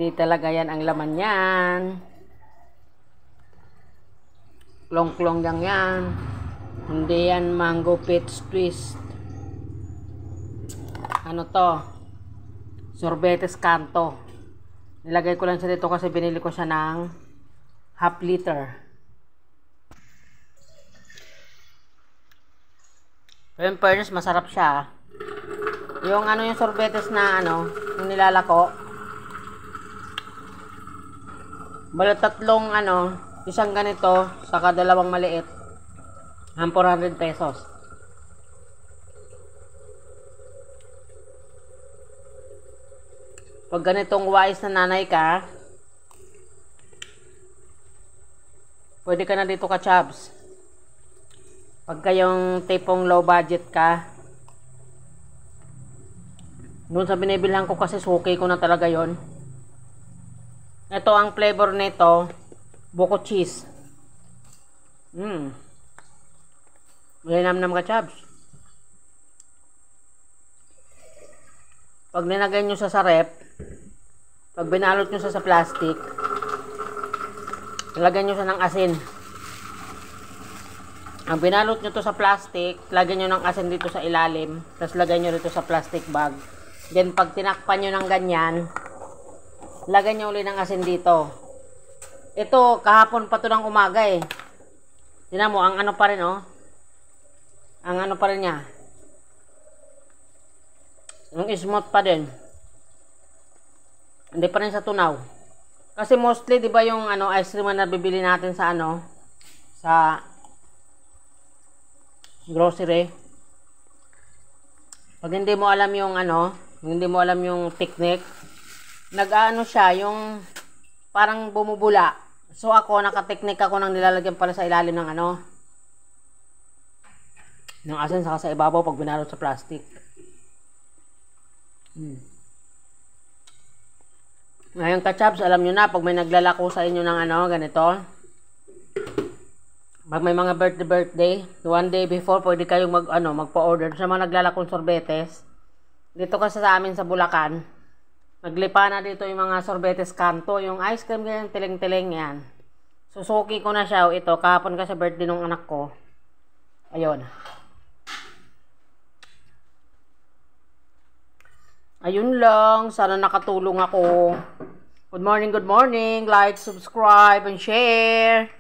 Hindi talaga yan ang laman yan. Klong-klong lang yan. Hindi yan mango peach twist. Ano to? Sorbetes Kanto. Nilagay ko lang siya dito kasi binili ko siya ng half liter. Pero in fairness, masarap siya. Yung ano yung sorbetes na ano, yung nilalako. Bala tatlong ano, isang ganito, saka dalawang maliit. Ang 400 pesos. Pag ganitong wise na nanay ka, pwede ka na dito ka, Chabs. Pag kayong tipong low budget ka, doon sa binibilhan ko kasi suki ko na talaga yon. Ito ang flavor nito, buko cheese. Malinamnam ka, Chabs. Pag nilagay nyo sa rep, pag binalot nyo sa plastic, lagyan nyo siya ng asin. Ang binalot nyo to sa plastic, lagyan nyo ng asin dito sa ilalim, tapos lagyan nyo dito sa plastic bag. Then pag tinakpan nyo ng ganyan, lagyan nyo ulit ng asin dito. Ito, kahapon pa to ng umaga eh. Tingnan mo, ang ano pa rin oh. Ang ano pa rin niya. Yung smooth pa din. Hindi pa rin sa tunaw. Kasi mostly, di ba yung ano, ice cream na nabibili natin sa ano, sa grocery. Pag hindi mo alam yung ano, hindi mo alam yung technique, nag-ano siya, yung parang bumubula. So ako, naka-technique ako nang nilalagyan pala sa ilalim ng ano, ng asin saka sa ibabaw pag binalot sa plastic. Ngayon ka-Chabs, alam nyo na, pag may naglalako sa inyo ng ano, ganito, pag may mga birthday, one day before, pwede kayong magpa-order sa mga naglalakong sorbetes. Dito kasi sa amin sa Bulacan, naglipa na dito yung mga sorbetes Kanto, yung ice cream ganyan, tiling-tiling yan. Susuki ko na siya, ito, kahapon kasi birthday ng anak ko. Ayun. Ayun lang, sana nakatulong ako. Good morning, like, subscribe, and share.